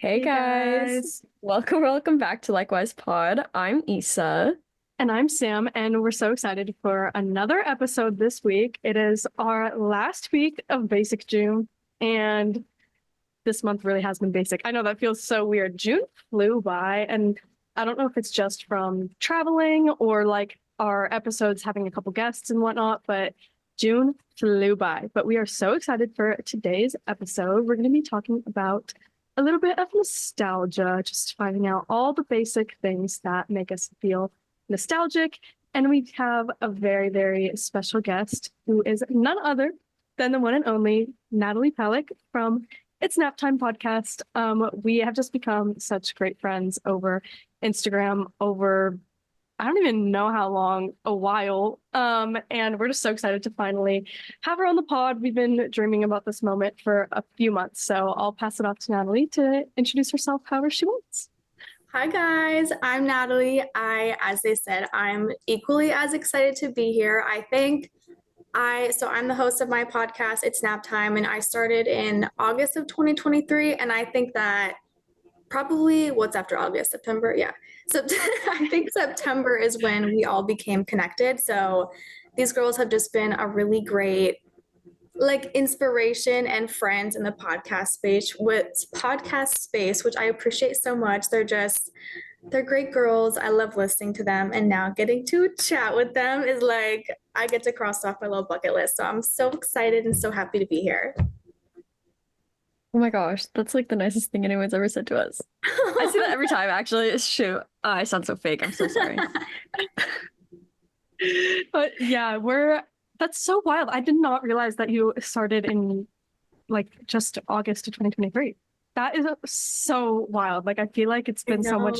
Hey Hey guys, guys, welcome back to Likewise Pod. I'm Issa. and I'm Sam, and we're so excited for another episode this week. It is our last week of Basic June, and this month really has been basic. I know that feels so weird. June flew by, and I don't know if it's just from traveling or like our episodes having a couple guests and whatnot, but June flew by. But we are so excited for today's episode. We're going to be talking about a little bit of nostalgia, just finding out all the basic things that make us feel nostalgic. And we have a very, very special guest who is none other than the one and only Natalie Palik from It's Nap Time podcast. We have just become such great friends over Instagram, over I don't even know how long, a while. And we're just so excited to finally have her on the pod. We've been dreaming about this moment for a few months. So I'll pass it off to Natalie to introduce herself however she wants. Hi guys, I'm Natalie. As they said, I'm equally as excited to be here. I'm the host of my podcast, It's Nap Time, and I started in August of 2023. And I think that probably what's after August, September? Yeah. So I think September is when we all became connected. So these girls have just been a really great inspiration and friends in the podcast space, which I appreciate so much. They're great girls. I love listening to them, and now getting to chat with them is like I get to cross off my little bucket list. So I'm so excited and so happy to be here. Oh my gosh, that's like the nicest thing anyone's ever said to us. I say that every time, actually. Shoot, I sound so fake. I'm so sorry. But yeah, that's so wild. I did not realize that you started in like just August of 2023. That is so wild. Like I feel like it's I been know.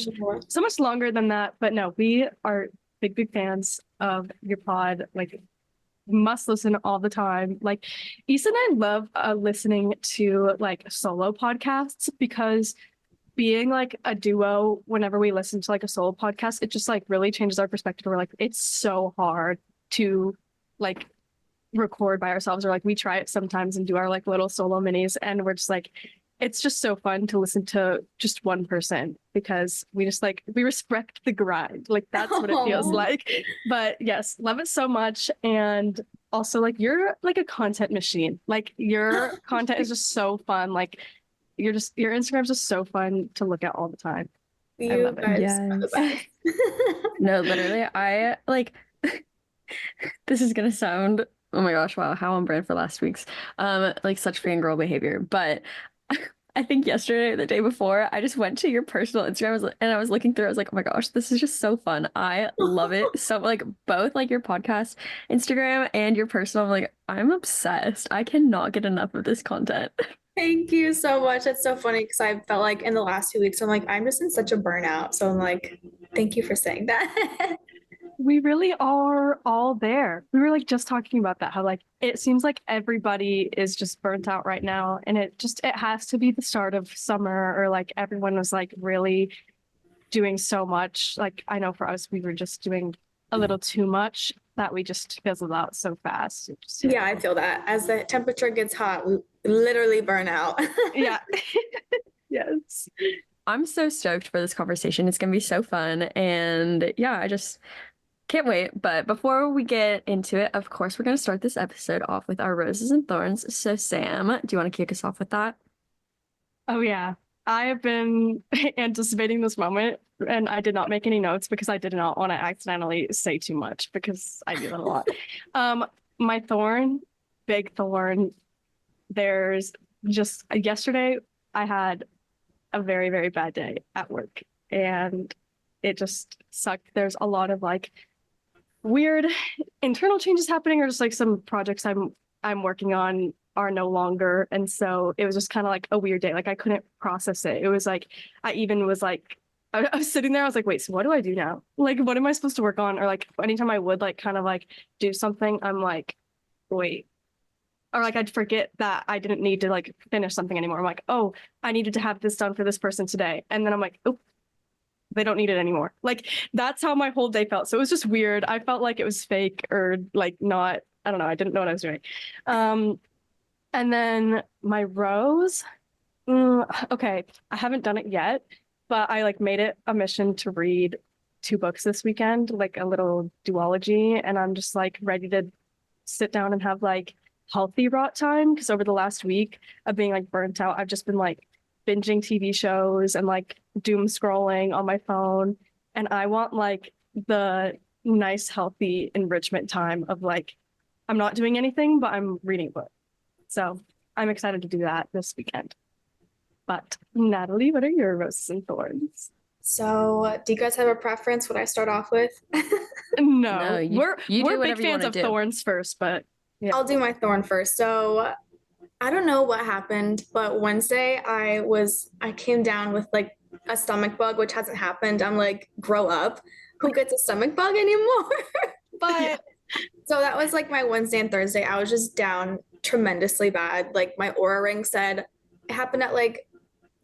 so much longer than that. But no, we are big fans of your pod. Like must listen all the time. Like Issa and I love listening to like solo podcasts because being like a duo, whenever we listen to like a solo podcast, it just like really changes our perspective. We're like, it's so hard to like record by ourselves, or like we try it sometimes and do our like little solo minis, and we're just like it's just so fun to listen to just one person because we just like we respect the grind. Like that's what it feels Oh, like. But yes, love it so much. And also like you're like a content machine. Like your content is just so fun. Like your Instagram's just so fun to look at all the time. I you love it. guys are the Yes. best. No, literally, I like this is gonna sound, oh my gosh, wow, how on brand for last week's like such fangirl behavior. But I think yesterday or the day before, I just went to your personal Instagram and I was looking through. I was like, oh my gosh, this is just so fun. I love it. So like both like your podcast Instagram and your personal, I'm like, I'm obsessed. I cannot get enough of this content. Thank you so much. It's so funny because I felt like in the last 2 weeks, I'm like, I'm just in such a burnout. So I'm like, thank you for saying that. We really are all there. We were like just talking about that, how like it seems like everybody is just burnt out right now. And it has to be the start of summer, or like everyone was like really doing so much. Like I know for us, we were just doing a little too much that we just fizzled out so fast. Yeah, I feel that. As the temperature gets hot, we literally burn out. Yeah. Yes. I'm so stoked for this conversation. It's gonna be so fun. And yeah, I just can't wait. But before we get into it, of course, we're gonna start this episode off with our roses and thorns. So Sam, do you want to kick us off with that? Oh yeah. I have been anticipating this moment, and I did not make any notes because I did not want to accidentally say too much because I do that a lot. Um, my thorn, big thorn. There's just yesterday I had a very, very bad day at work, and it just sucked. There's a lot of like weird internal changes happening, or just like some projects I'm working on are no longer. And so it was just kind of like a weird day. Like I couldn't process it. It was like I even was like I was sitting there, I was like, wait, so what do I do now? Like what am I supposed to work on? Or like anytime I would like kind of like do something, I'm like, wait. Or like I'd forget that I didn't need to like finish something anymore. I'm like, oh, I needed to have this done for this person today. And then I'm like, oh, they don't need it anymore. Like that's how my whole day felt. So it was just weird. I felt like it was fake, or like not, I don't know. I didn't know what I was doing. And then my rose, Okay, I haven't done it yet, but I like made it a mission to read 2 books this weekend, like a little duology, and I'm just like ready to sit down and have like healthy rot time because over the last week of being like burnt out, I've just been like binging TV shows and like doom scrolling on my phone, and I want like the nice healthy enrichment time of like I'm not doing anything, but I'm reading a book. So I'm excited to do that this weekend. But Natalie, what are your roses and thorns? So, do you guys have a preference what I start off with? No, No, you we're do big whatever you want fans to of do. thorns first, but yeah. I'll do my thorn first. So, I don't know what happened, but Wednesday I came down with like a stomach bug, which hasn't happened. I'm like, grow up. Who gets a stomach bug anymore? Yeah. But so that was like my Wednesday and Thursday. I was just down tremendously bad. Like my aura ring said it happened at like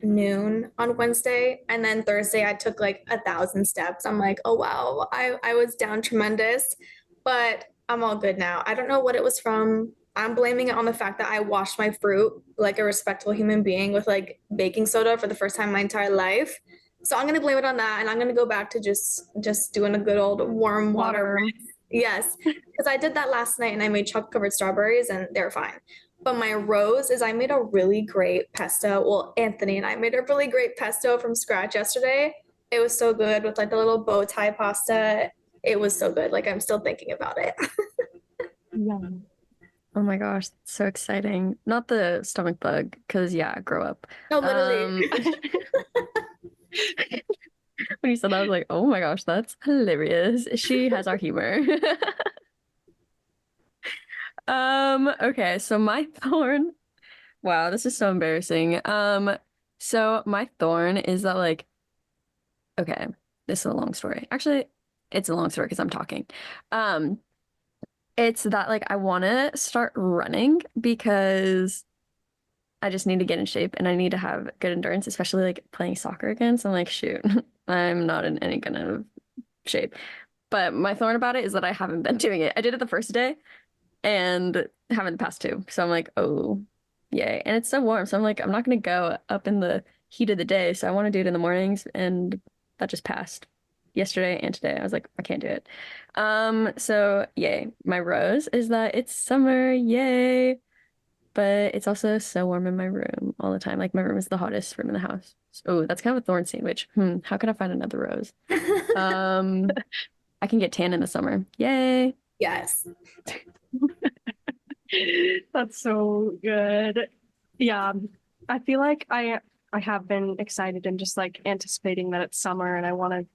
noon on Wednesday. And then Thursday I took like 1,000 steps. I'm like, oh wow, I was down tremendous, but I'm all good now. I don't know what it was from. I'm blaming it on the fact that I washed my fruit like a respectful human being with like baking soda for the first time in my entire life. So I'm gonna blame it on that, and I'm gonna go back to just doing a good old warm water. Water. Yes, because I did that last night and I made chocolate covered strawberries and they're fine. But my rose is I made a really great pesto. Well, Anthony and I made a really great pesto from scratch yesterday. It was so good with like the little bow tie pasta. It was so good. Like I'm still thinking about it. Yeah. Oh my gosh, that's so exciting. Not the stomach bug, because yeah, grow up. No, literally. When you said that, I was like, oh my gosh, that's hilarious. She has our humor. Okay, so my thorn, wow, this is so embarrassing. So my thorn is that like, okay, this is a long story. Actually, it's a long story because I'm talking. Um, it's that like I want to start running because I just need to get in shape and I need to have good endurance, especially like playing soccer again. So I'm like, shoot, I'm not in any kind of shape. But my thorn about it is that I haven't been doing it. I did it the first day and haven't the past two. So I'm like, oh, yay. And it's so warm. So I'm like, I'm not going to go up in the heat of the day. So I want to do it in the mornings. And that just passed yesterday and today. I was like, I can't do it. So yay. My rose is that it's summer. Yay. But it's also so warm in my room all the time. Like my room is the hottest room in the house. Oh, that's kind of a thorn sandwich. How can I find another rose? Um, I can get tan in the summer. Yay. Yes. That's so good. Yeah, I feel like I have been excited and just like anticipating that it's summer and I want to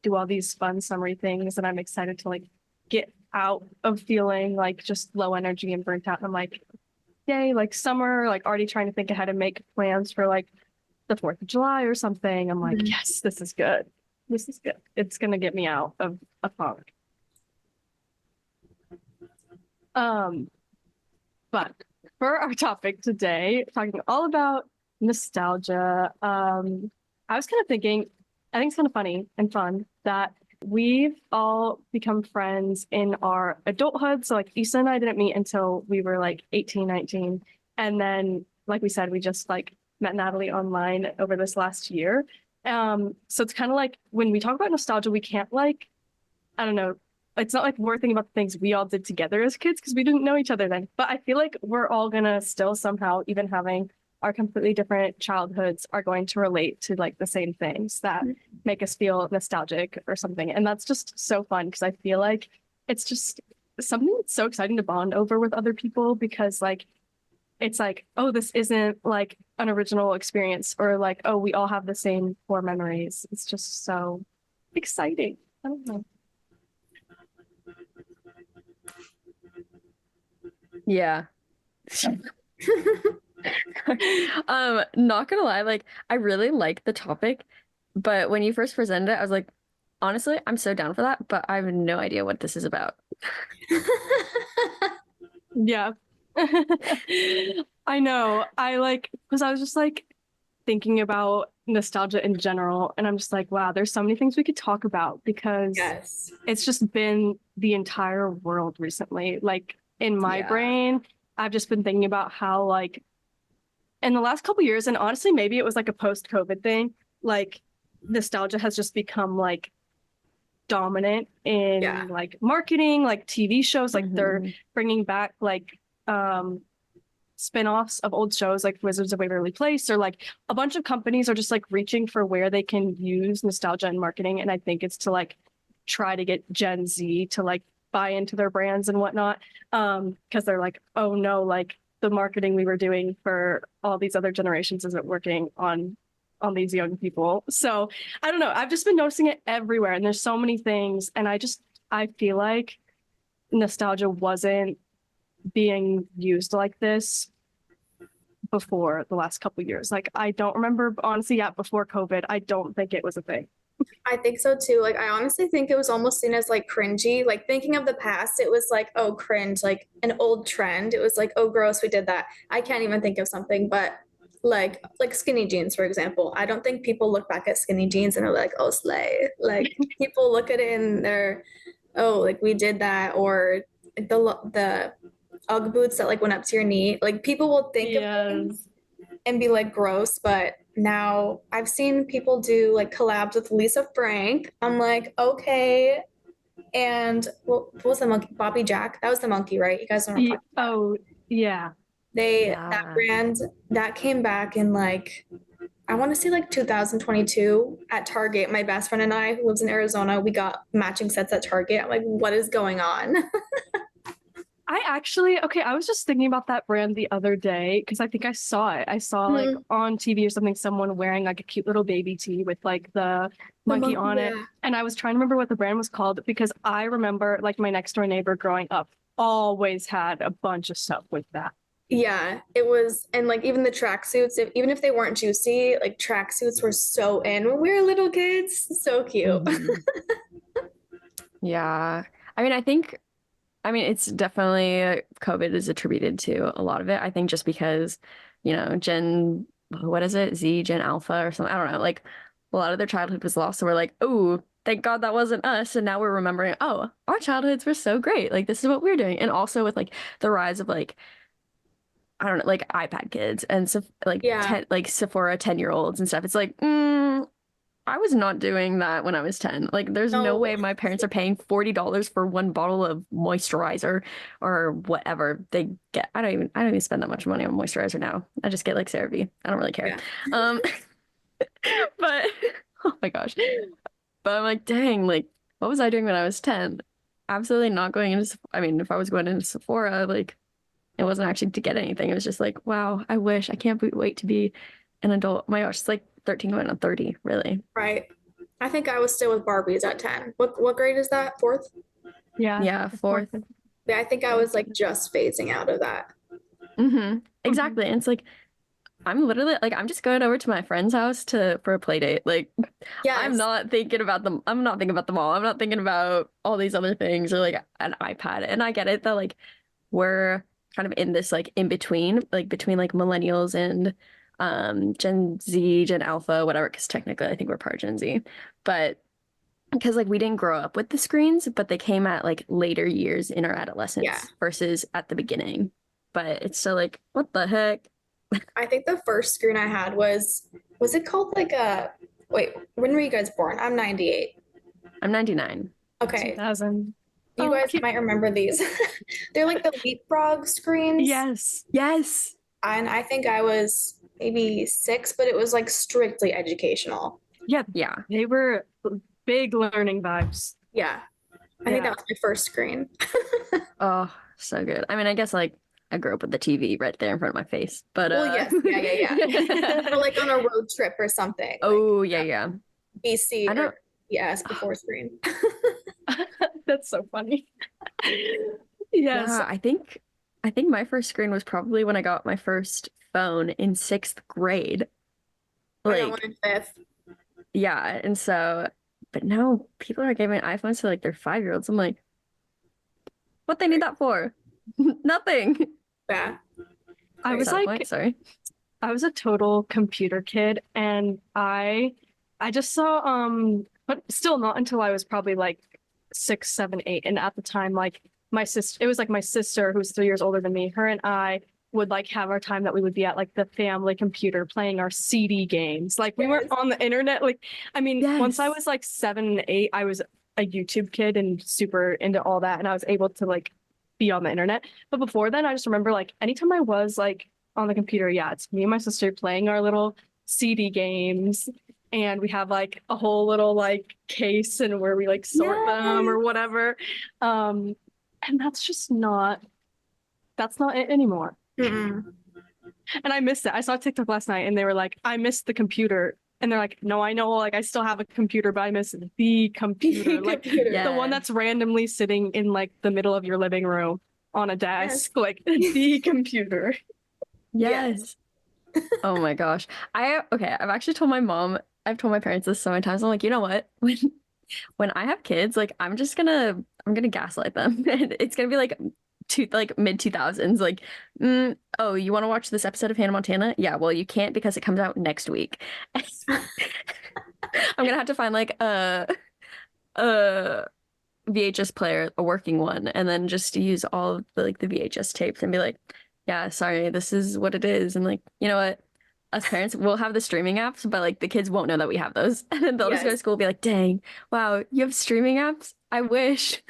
do all these fun summery things and I'm excited to like get out of feeling like just low energy and burnt out. And I'm like, yay, like summer, like already trying to think ahead and make plans for like the 4th of July or something. I'm like, Mhm. yes, this is good. This is good. It's gonna get me out of a funk. Um, but for our topic today, talking all about nostalgia, I was kind of thinking, I think it's kind of funny and fun that we've all become friends in our adulthood. So like Issa and I didn't meet until we were like 18, 19. And then, like we said, we just like met Natalie online over this last year. So it's kind of like when we talk about nostalgia, we can't like, I don't know, it's not like we're thinking about the things we all did together as kids because we didn't know each other then. But I feel like we're all gonna still somehow, even having our completely different childhoods, are going to relate to like the same things that make us feel nostalgic or something. And that's just so fun because I feel like it's just something that's so exciting to bond over with other people because like it's like, oh, this isn't like an original experience or like, oh, we all have the same core memories. It's just so exciting. I don't know. Yeah. Not gonna lie, like I really like the topic, but when you first presented it, I was like, honestly, I'm so down for that, but I have no idea what this is about. Yeah. I know. I like, because I was just like thinking about nostalgia in general, and I'm just like, wow, there's so many things we could talk about because Yes. it's just been the entire world recently. Like in my Yeah. brain, I've just been thinking about how like in the last couple years, and honestly, maybe it was like a post-COVID thing, like nostalgia has just become like dominant in like marketing, like TV shows, like they're bringing back like spin-offs of old shows like Wizards of Waverly Place, or like a bunch of companies are just like reaching for where they can use nostalgia in marketing. And I think it's to like try to get Gen Z to like buy into their brands and whatnot. Because they're like, oh no, like the marketing we were doing for all these other generations isn't working on these young people. So I don't know. I've just been noticing it everywhere, and there's so many things. And I feel like nostalgia wasn't being used like this before the last couple of years. Like I don't remember, honestly, before COVID, I don't think it was a thing. I think so too. Like, I honestly think it was almost seen as like cringy. Like, thinking of the past, it was like, oh, cringe, like an old trend. It was like, oh, gross, we did that. I can't even think of something, but like skinny jeans, for example. I don't think people look back at skinny jeans and are like, oh, slay. Like, people look at it and they're, oh, like we did that, or the Ugg boots that like went up to your knee. Like, people will think of things and be like gross, but now I've seen people do like collabs with Lisa Frank. I'm like, okay. And what was the monkey? Bobby Jack. That was the monkey, right? You guys know what I'm talking about. Oh, yeah. That brand that came back in like, I want to say like 2022 at Target. My best friend and I, who lives in Arizona, we got matching sets at Target. I'm like, what is going on? I was just thinking about that brand the other day because I think I saw it. I saw like on TV or something, someone wearing like a cute little baby tee with like the monkey on it. And I was trying to remember what the brand was called because I remember like my next door neighbor growing up always had a bunch of stuff with that. Yeah, it was, and like even the tracksuits, even if they weren't juicy, like tracksuits were so in when we were little kids. So cute. Yeah. I mean, it's definitely COVID is attributed to a lot of it. I think just because, what is it? Gen Alpha or something. I don't know. Like a lot of their childhood was lost. So we're like, oh, thank God that wasn't us. And now we're remembering, oh, our childhoods were so great. Like this is what we're doing. And also with like the rise of like, I don't know, like iPad kids and so like like Sephora 10-year-olds and stuff. It's like, I was not doing that when I was 10. Like, there's no way my parents are paying $40 for one bottle of moisturizer or whatever they get. I don't even spend that much money on moisturizer now. I just get like CeraVe. I don't really care. Yeah. But oh my gosh. But I'm like, dang, like, what was I doing when I was 10? Absolutely not going into, I mean, if I was going into Sephora, like, it wasn't actually to get anything. It was just like, wow, I wish. I can't wait to be an adult. Oh my gosh, it's like 13 going on 30, really. Right. I think I was still with Barbies at 10. What grade is that? Fourth? Yeah, fourth. Yeah, I think I was like just phasing out of that. Exactly. And it's like I'm literally like I'm just going over to my friend's house for a play date. Like I'm not thinking about the mall. I'm not thinking about all these other things or like an iPad. And I get it that like we're kind of in this like in between, like between like millennials and Gen Z, Gen Alpha, whatever, because technically I think we're part Gen Z. But because like we didn't grow up with the screens, but they came at like later years in our adolescence versus at the beginning. But it's still like, what the heck? I think the first screen I had was it called like wait, when were you guys born? I'm 98. I'm 99. Okay. 2000. You guys might remember these. They're like the leapfrog screens. Yes. And I think I was maybe 6, but it was like strictly educational. Yeah. They were big learning vibes. Yeah. I think that was my first screen. Oh, so good. I mean, I guess like I grew up with the TV right there in front of my face, but well, yes, yeah. Or like on a road trip or something. Oh, like, yeah. BC. I don't. Yes, before screen. That's so funny. Yes. Yeah, I think my first screen was probably when I got my first phone in 6th grade. Like, I got one in 5th. Yeah, and so, but now people are giving iPhones to like their 5-year-olds. I'm like, what they need that for? Nothing. Yeah. I was like, sorry. I was a total computer kid, and I just saw but still not until I was probably like 6, 7, 8, and at the time like my sister, it was like my sister who's 3 years older than me. Her and I would like have our time that we would be at like the family computer playing our CD games. Like we weren't Yes. on the internet. Like, I mean, once I Yes. was like 7, 8, I was a YouTube kid and super into all that. And I was able to like be on the internet. But before then, I just remember like anytime I was like on the computer, yeah, it's me and my sister playing our little CD games. And we have like a whole little like case and where we like sort them or whatever. And that's not it anymore. Mm-mm. And I missed it. I saw TikTok last night and they were like, I missed the computer. And they're like, no, I know, like I still have a computer, but I miss the computer. Like Computer. the one that's randomly sitting in like the middle of your living room on a desk, like the computer. Yes. Oh my gosh. I've actually told my mom, I've told my parents this so many times. I'm like, you know what? When I have kids, like I'm gonna gaslight them. And it's gonna be like mid 2000s, like, oh, you want to watch this episode of Hannah Montana? Yeah, well, you can't because it comes out next week. I'm gonna have to find like a VHS player, a working one, and then just use all of the VHS tapes and be like, yeah, sorry, this is what it is. And like, you know what? Us parents will have the streaming apps, but like the kids won't know that we have those. And then they'll just go to Yes. school and be like, dang, wow, you have streaming apps? I wish.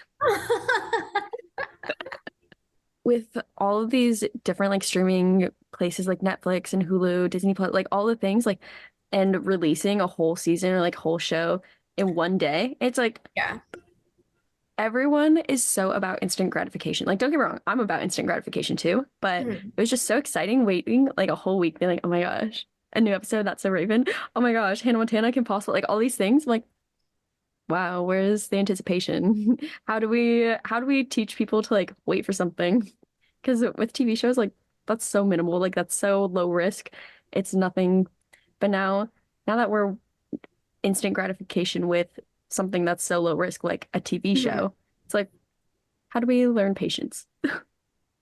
With all of these different like streaming places like Netflix and Hulu, Disney Plus, like all the things like and releasing a whole season or like whole show in one day, it's like Yeah. everyone is so about instant gratification. Like, don't get me wrong, I'm about instant gratification too, but Mhm. it was just so exciting waiting like a whole week, being like, oh my gosh, a new episode, That's So Raven. Oh my gosh, Hannah Montana can possibly like all these things. I'm like, wow, where's the anticipation? How do we teach people to like wait for something? Because with TV shows, like that's so minimal, like that's so low risk. It's nothing. But now that we're instant gratification with something that's so low risk, like a TV Mhm. show, it's like, how do we learn patience?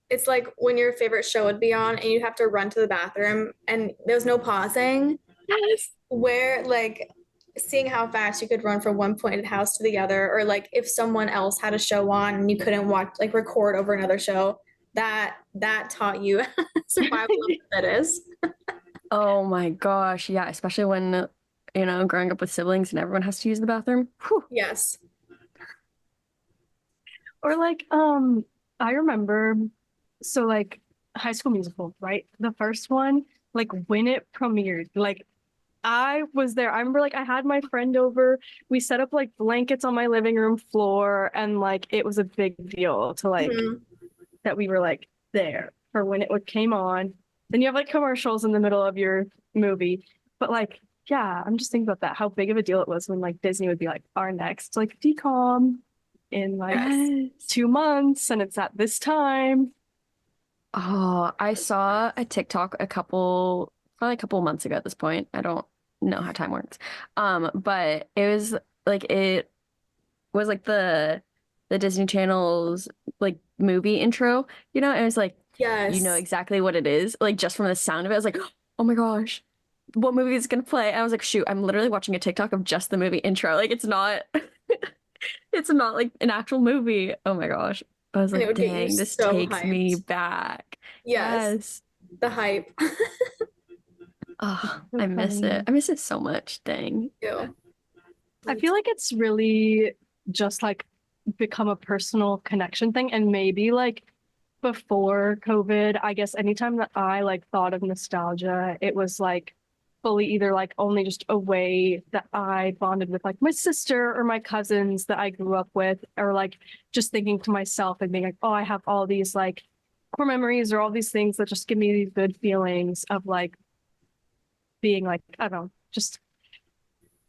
It's like when your favorite show would be on and you'd have to run to the bathroom and there's no pausing, Yes. where like seeing how fast you could run from one point of the house to the other, or like if someone else had a show on and you couldn't watch like record over another show, that taught you survival of the fittest. Oh my gosh, yeah, especially when growing up with siblings and everyone has to use the bathroom. Whew. Yes. Or like, I remember, so like High School Musical, right? The first one, like when it premiered, like I was there. I remember like I had my friend over. We set up like blankets on my living room floor, and like it was a big deal to like Mhm. that we were like there for when it would came on. Then you have like commercials in the middle of your movie. But like, yeah, I'm just thinking about that, how big of a deal it was when like Disney would be like our next like decom in like Yes. Yes. 2 months and it's at this time. Oh, I saw a TikTok probably a couple months ago at this point. I don't know how time works. But it was like the Disney Channel's like movie intro, and it was like you know Yes. exactly what it is. Like just from the sound of it, I was like, oh my gosh, what movie is it gonna play? And I was like, shoot, I'm literally watching a TikTok of just the movie intro. Like it's not it's not like an actual movie. Oh my gosh. I was And it like, would get you dang, this so takes me hyped. back. Yes. Yes. The hype. Oh, So I miss funny. it. I miss it so much. Dang. Ew. I feel like it's really just like become a personal connection thing. And maybe like before COVID, I guess anytime that I like thought of nostalgia, it was like fully either like only just a way that I bonded with like my sister or my cousins that I grew up with, or like just thinking to myself and being like, oh, I have all these like core memories or all these things that just give me these good feelings of like being like, I don't know, just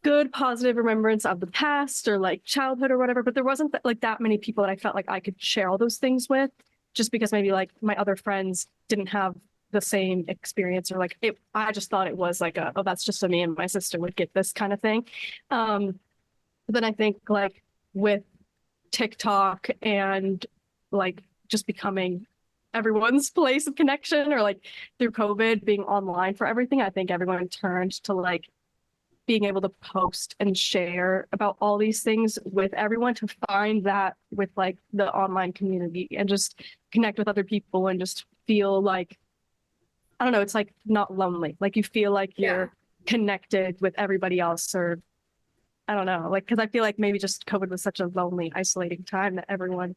good positive remembrance of the past or like childhood or whatever. But there wasn't like that many people that I felt like I could share all those things with, just because maybe like my other friends didn't have the same experience, or like it, I just thought it was like oh, that's just so me and my sister would get this kind of thing. But then I think like with TikTok and like just becoming everyone's place of connection, or like through COVID being online for everything, I think everyone turned to like being able to post and share about all these things with everyone, to find that with like the online community and just connect with other people and just feel like I don't know, it's like not lonely. Like you feel like you're connected with everybody else, or I don't know, like, because I feel like maybe just COVID was such a lonely, isolating time that everyone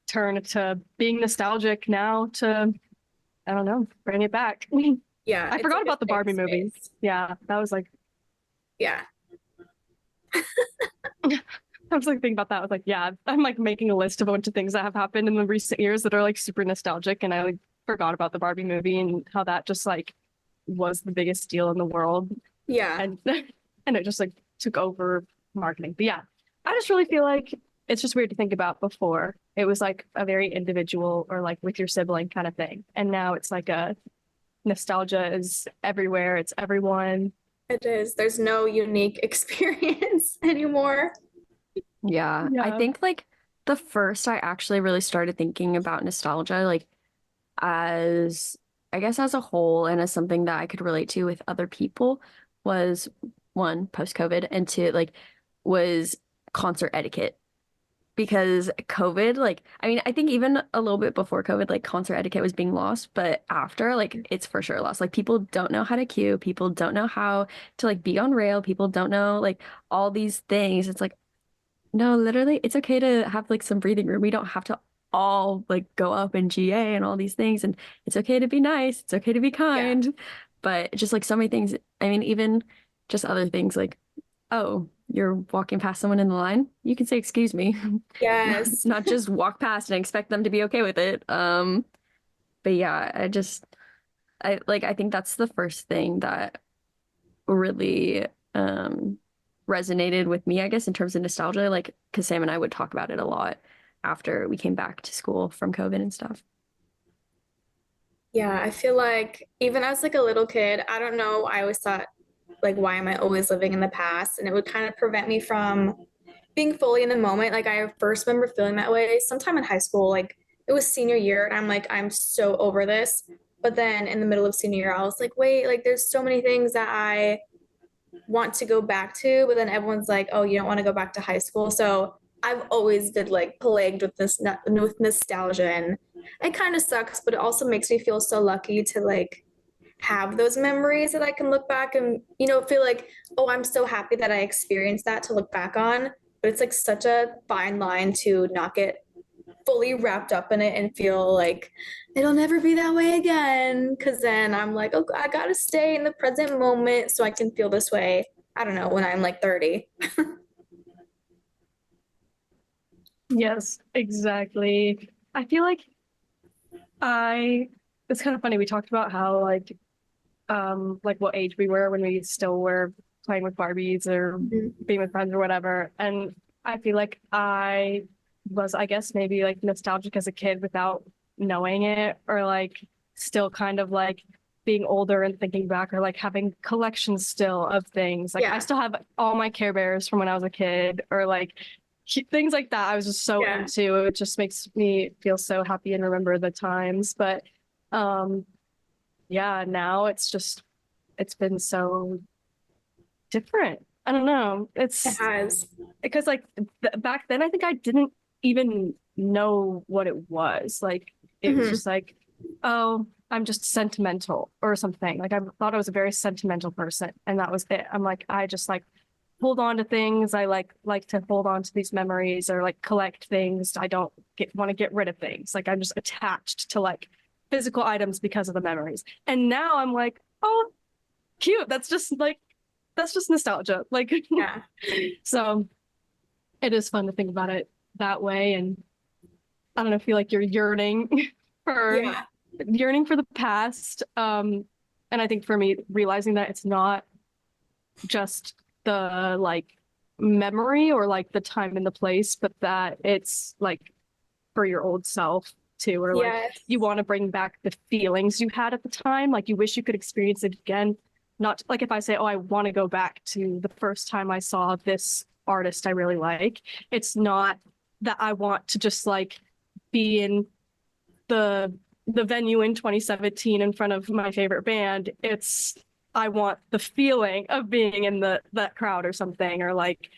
turned to being nostalgic now to, I don't know, bring it back. Yeah, I it's forgot like a about the safe Barbie movie. space. Yeah, that was like, Yeah. I was like thinking about that. I was like, yeah, I'm like making a list of a bunch of things that have happened in the recent years that are like super nostalgic. And I like forgot about the Barbie movie and how that just like was the biggest deal in the world. Yeah. And and it just like took over marketing. But yeah, I just really feel like it's just weird to think about. Before it was like a very individual or like with your sibling kind of thing. And now it's like a nostalgia is everywhere. It's everyone. It is. There's no unique experience anymore. Yeah, I Yeah. think like the first I actually really started thinking about nostalgia, like as I guess as a whole and as something that I could relate to with other people was one, post-COVID, and two, like was concert etiquette. Because COVID, like, I mean, I think even a little bit before COVID, like concert etiquette was being lost, but after, like, it's for sure lost. Like, people don't know how to queue, people don't know how to like be on rail, people don't know like all these things. It's like, no, literally, it's okay to have like some breathing room. We don't have to all like go up in GA and all these things. And it's okay to be nice. It's okay to be Yeah. kind. But just like so many things, I mean, even just other things like, oh, you're walking past someone in the line, you can say, excuse me, not, Yes. not just walk past and expect them to be okay with it. But yeah, I think that's the first thing that really resonated with me, I guess, in terms of nostalgia, like because Sam and I would talk about it a lot after we came back to school from COVID and stuff. Yeah, I feel like even as like a little kid, I don't know, I always thought like why am I always living in the past? And it would kind of prevent me from being fully in the moment. Like I first remember feeling that way sometime in high school, like it was senior year and I'm like I'm so over this. But then in the middle of senior year, I was like, wait, like there's so many things that I want to go back to, but then everyone's like, oh, you don't want to go back to high school. So I've always been like plagued with this with nostalgia, and it kind of sucks, but it also makes me feel so lucky to like have those memories that I can look back and feel like, oh, I'm so happy that I experienced that to look back on. But it's like such a fine line to not get fully wrapped up in it and feel like it'll never be that way again. Cause then I'm like, oh, I gotta stay in the present moment so I can feel this way. I don't know, when I'm like 30. Yes, exactly. I feel like I it's kind of funny. We talked about how like what age we were when we still were playing with Barbies or being with friends or whatever. And I feel like I was, I guess, maybe like nostalgic as a kid without knowing it, or like still kind of like being older and thinking back, or like having collections still of things. Like I Yeah. still have all my Care Bears from when I was a kid, or like things like that. I was just so Yeah. into. It just makes me feel so happy and remember the times. But um yeah, now it's been so different. I don't know. It It's has. because like back then I think I didn't even know what it was. Like it was Hmm. just like, oh, I'm just sentimental or something. Like I thought I was a very sentimental person and that was it. I'm like I just like hold on to things. I like to hold on to these memories or like collect things. I don't want to get rid of things. Like I'm just attached to like physical items because of the memories. And now I'm like, oh, cute. That's just nostalgia. Like Yeah. so it is fun to think about it that way. And I don't know, feel like you're for Yeah. yearning for the past. And I think for me, realizing that it's not just the like memory or like the time and the place, but that it's like for your old self too, or like Yes. you want to bring back the feelings you had at the time. Like you wish you could experience it again. Not like if I say, oh, I want to go back to the first time I saw this artist I really like. It's not that I want to just like be in the the venue in 2017 in front of my favorite band. It's I want the feeling of being in that crowd or something, or like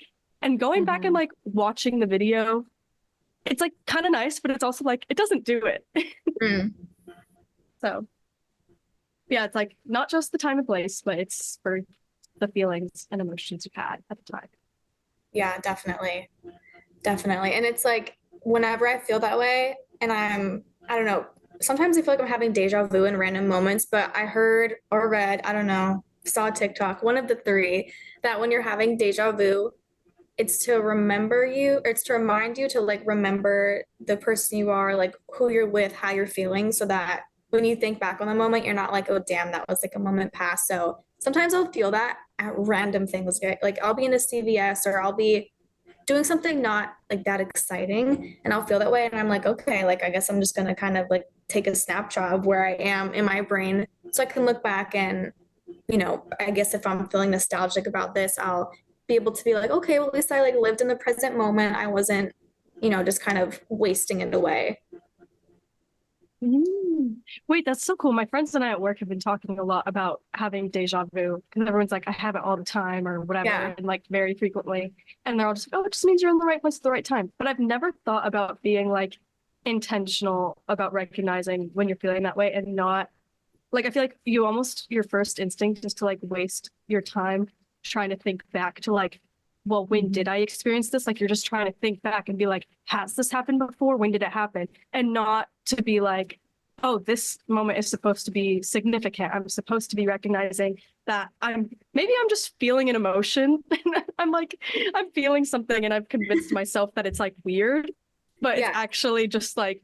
and going back and Mhm. like watching the video, it's like kind of nice, but it's also like it doesn't do it. Mm. So Yeah, it's like not just the time and place, but it's for the feelings and emotions you've had at the time. Yeah, definitely. Definitely. And it's like whenever I feel that way and I don't know, sometimes I feel like I'm having deja vu in random moments, but I heard or read, I don't know, saw TikTok, one of the three, that when you're having deja vu, it's to remember you, or it's to remind you to like remember the person you are, like who you're with, how you're feeling, so that when you think back on the moment, you're not like, oh, damn, that was like a moment past. So sometimes I'll feel that at random things. Like I'll be in a CVS or I'll be doing something not like that exciting and I'll feel that way. And I'm like, okay, like I guess I'm just going to kind of like take a snapshot of where I am in my brain so I can look back and, I guess if I'm feeling nostalgic about this, I'll be able to be like, okay, well, at least I like lived in the present moment. I wasn't, just kind of wasting it away. Mm. Wait, that's so cool. My friends and I at work have been talking a lot about having deja vu because everyone's like, I have it all the time or whatever, Yeah. and like very frequently. And they're all just, oh, it just means you're in the right place at the right time. But I've never thought about being like intentional about recognizing when you're feeling that way and not like, I feel like you almost, your first instinct is to like waste your time trying to think back to like, well, when did I experience this? Like, you're just trying to think back and be like, has this happened before? When did it happen? And not to be like, oh, this moment is supposed to be significant. I'm supposed to be recognizing that maybe I'm just feeling an emotion. I'm like, I'm feeling something and I've convinced myself that it's like weird, but it's Yeah. actually just like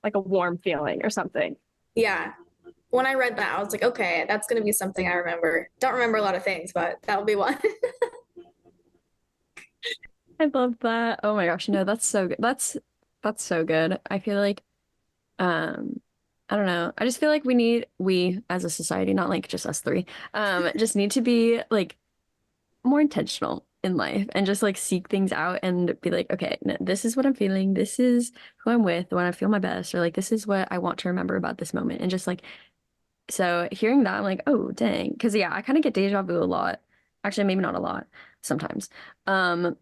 like a warm feeling or something. Yeah. When I read that, I was like, okay, that's going to be something I remember. Don't remember a lot of things, but that'll be one. I love that. Oh my gosh, no, that's so good. That's so good. I feel like um I don't know. I just feel like we as a society, not like just us three, just need to be like more intentional in life and just like seek things out and be like, okay, no, this is what I'm feeling. This is who I'm with when I feel my best, or like this is what I want to remember about this moment. And just like so hearing that, I'm like, oh dang. Because yeah, I kind of get deja vu a lot. Actually, maybe not a lot, sometimes. Um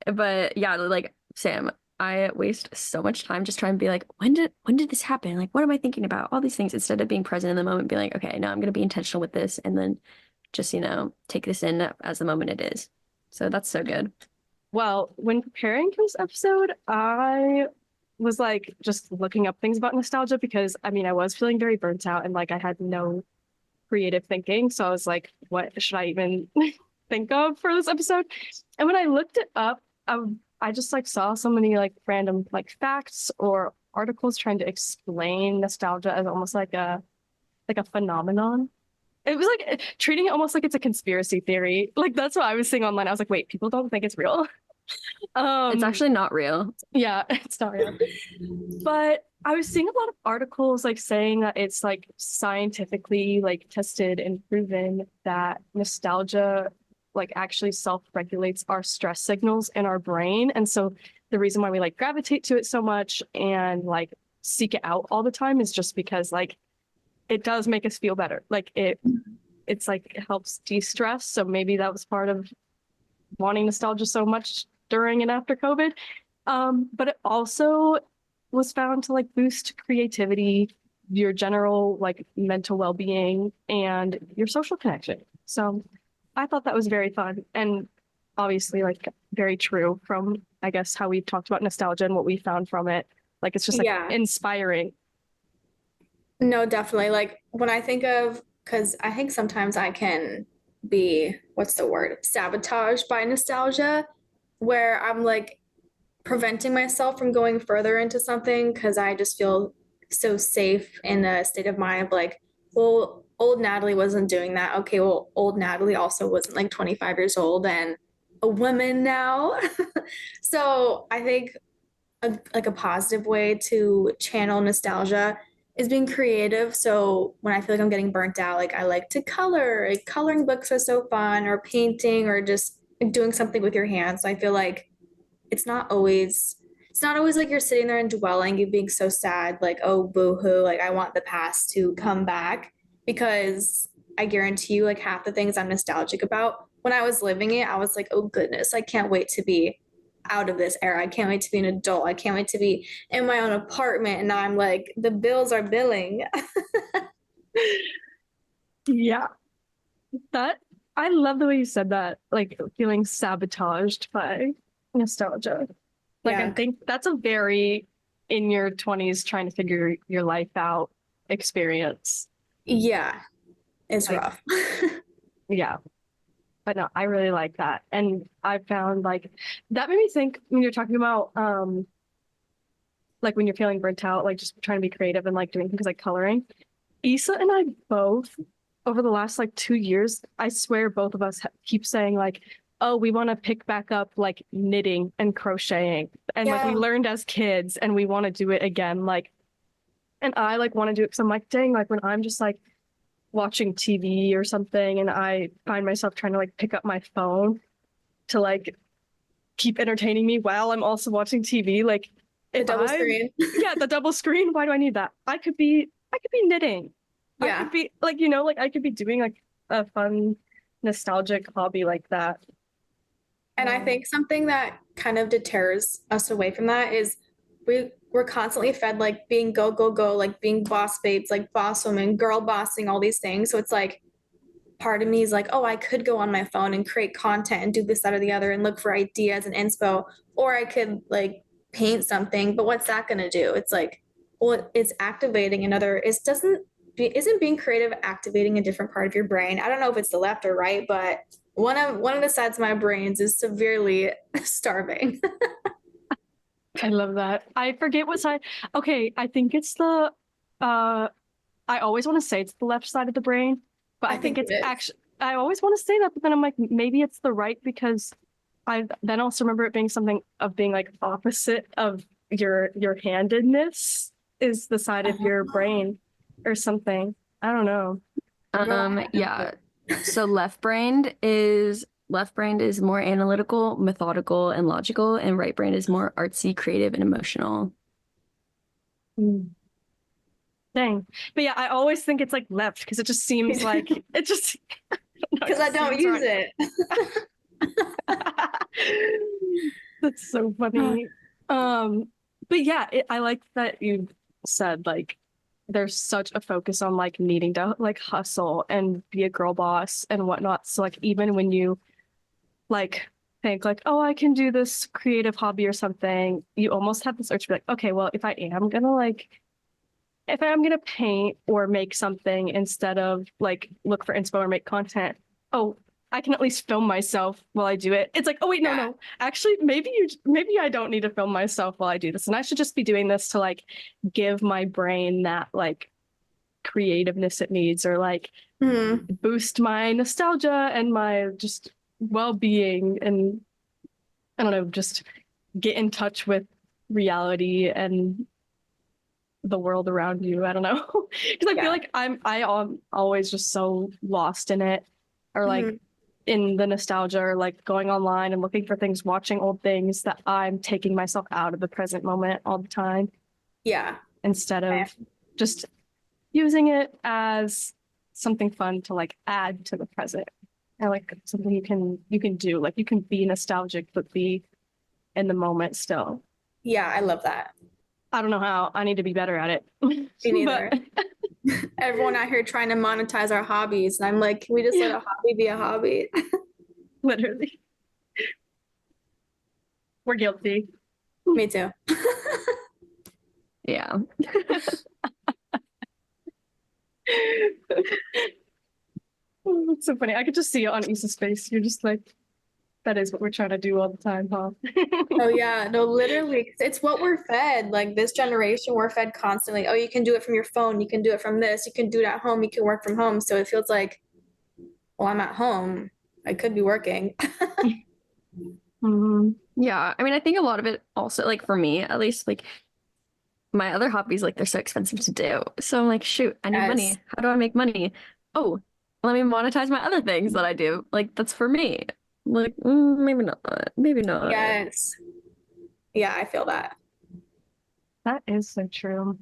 But yeah, like Sam, I waste so much time just trying to be like, when did this happen? Like, what am I thinking about? All these things instead of being present in the moment, being like, okay, no, I'm gonna be intentional with this, and then just, take this in as the moment it is. So that's so good. Well, when preparing for this episode, I was like just looking up things about nostalgia because I mean, I was feeling very burnt out and like I had no creative thinking. So I was like, what should I even think of for this episode? And when I looked it up, I just like saw so many like random like facts or articles trying to explain nostalgia as almost like a phenomenon. It was like treating it almost like it's a conspiracy theory. Like that's what I was seeing online. I was like, wait, people don't think it's real. It's Um, actually not real. yeah, it's not real. But I was seeing a lot of articles like saying that it's like scientifically like tested and proven that nostalgia like actually self-regulates our stress signals in our brain. And so the reason why we like gravitate to it so much and like seek it out all the time is just because like it does make us feel better. Like it's like it helps de-stress. So maybe that was part of wanting nostalgia so much during and after COVID. But it also was found to like boost creativity, your general like mental well-being, and your social connection. So I thought that was very fun and obviously like very true from I guess how we've talked about nostalgia and what we found from it. Like it's just like Yeah. inspiring. No, definitely. Like when I think of, because I think sometimes I can be, what's the word, sabotaged by nostalgia, where I'm like preventing myself from going further into something because I just feel so safe in a state of mind of like, well, old Natalie wasn't doing that. Okay, well, old Natalie also wasn't like 25 years old and a woman now. So I think like a positive way to channel nostalgia is being creative. So when I feel like I'm getting burnt out, like I like to color. Like coloring books are so fun, or painting, or just doing something with your hands. So I feel like it's not always it's not always like you're sitting there and dwelling, you being so sad, like, oh boo-hoo, like I want the past to come back. Because I guarantee you, like half the things I'm nostalgic about, when I was living it, I was like, oh goodness, I can't wait to be out of this era. I can't wait to be an adult. I can't wait to be in my own apartment. And now I'm like, the bills are billing. Yeah. That I love the way you said that, like feeling sabotaged by nostalgia. Like I Yeah. think that's a very in your 20s trying to figure your life out experience. Yeah, it's Like, rough. yeah. But no, I really like that. And I found like that made me think when you're talking about like when you're feeling burnt out, like just trying to be creative and like doing things like coloring. Issa and I both, over the last like 2 years, I swear both of us keep saying like, oh, we want to pick back up like knitting and crocheting. And like we Yeah. learned as kids and we want to do it again. Like, and I like want to do it because I'm like, dang, like when I'm just like watching TV or something and I find myself trying to like pick up my phone to like keep entertaining me while I'm also watching TV. Like The if double I screen. yeah, the double screen, why do I need that? I could be knitting. I Yeah. could be like, like I could be doing like a fun nostalgic hobby like that. And I think something that kind of deters us away from that is we're constantly fed like being go, go, go, like being boss babes, like boss woman, girl bossing, all these things. So it's like part of me is like, oh, I could go on my phone and create content and do this, that, or the other and look for ideas and inspo, or I could like paint something. But what's that gonna do? It's like, well, it's activating another, it doesn't isn't being creative activating a different part of your brain? I don't know if it's the left or right, but one of the sides of my brains is severely starving. I love that. I forget what side. Okay, I think it's the I always want to say it's the left side of the brain, but I I think think it's it is. actually I always want to say that, but then I'm like maybe it's the right because I then also remember it being something of being like opposite of your handedness is the side of your brain or something. I don't know. Girl, I have no Yeah. So left brained is more analytical, methodical, and logical, and right brain is more artsy, creative, and emotional. Mm. Dang. But yeah, I always think it's like left because it just seems clue. like it just I don't know, it Because I just don't seems use right. it. That's so funny. But yeah, I like that you said like there's such a focus on like needing to like hustle and be a girl boss and whatnot. So like even when you like think like, oh, I can do this creative hobby or something, you almost have this urge to be like, okay, well, if I am gonna paint or make something instead of like look for inspo or make content, oh, I can at least film myself while I do it. It's like, oh wait, no, Yeah. no. Actually, maybe I don't need to film myself while I do this. And I should just be doing this to like give my brain that like creativeness it needs or like Hmm. boost my nostalgia and my just well-being and I don't know, just get in touch with reality and the world around you. I don't know. Because I feel Yeah. like I am always just so lost in it or like Hmm. in the nostalgia or like going online and looking for things, watching old things that I'm taking myself out of the present moment all the time Yeah. instead Okay. of just using it as something fun to like add to the present. Or like something you can do. Like you can be nostalgic but be in the moment still. Yeah, I love that. I don't know how. I need to be better at it. Me But neither. Everyone out here trying to monetize our hobbies. And I'm like, can we just let yeah, a hobby be a hobby? literally. We're guilty. Me too. Yeah. Oh, it's so funny. I could just see it on Issa's face. You're just like, that is what we're trying to do all the time, huh? Oh yeah, no, literally, 'cause it's what we're fed. Like this generation, we're fed constantly. Oh, you can do it from your phone. You can do it from this. You can do it at home. You can work from home. So it feels like, well, I'm at home. I could be working. Mhm. Yeah. I mean, I think a lot of it also, like for me at least, like my other hobbies, like they're so expensive to do. So I'm like, shoot, I need Yes. money. How do I make money? Oh, let me monetize my other things that I do. Like that's for me. Like, maybe not. Maybe not. Yes. Yeah, I feel that. That is so true.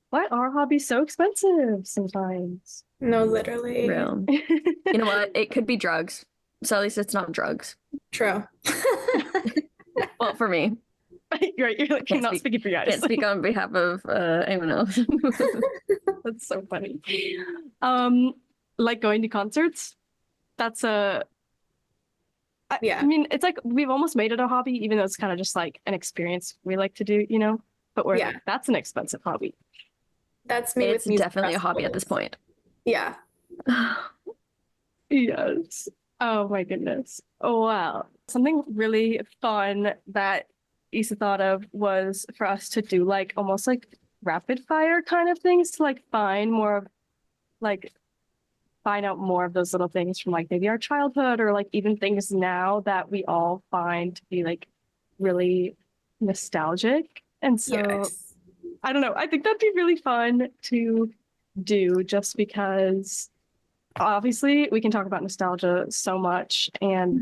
Why are hobbies so expensive sometimes? No, literally. Real. You know what? It could be drugs. So at least it's not drugs. True. Well, for me. You're right. You're Can't not speak- speaking for you guys. Can't speak on behalf of anyone else. That's so funny. Like going to concerts. That's I Yeah. mean, it's like we've almost made it a hobby, even though it's kind of just like an experience we like to do, But we're Yeah. like, that's an expensive hobby. That's me It's with music definitely a hobby at this festivals. point. Yeah. Yes. Oh my goodness. Oh wow. Something really fun that Issa thought of was for us to do like almost like rapid fire kind of things to like find out more of those little things from like maybe our childhood or like even things now that we all find to be like really nostalgic. And so Yes. I don't know. I think that'd be really fun to do just because obviously we can talk about nostalgia so much and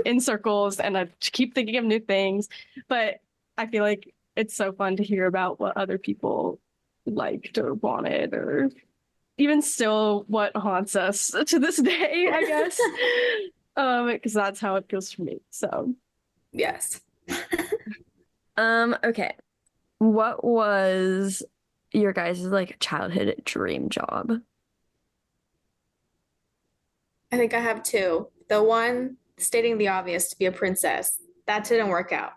in circles and I keep thinking of new things, but I feel like it's so fun to hear about what other people liked or wanted or even still what haunts us to this day, I guess. Because that's how it feels for me. So Yes. Okay. What was your guys' like childhood dream job? I think I have two. The one stating the obvious to be a princess. That didn't work out.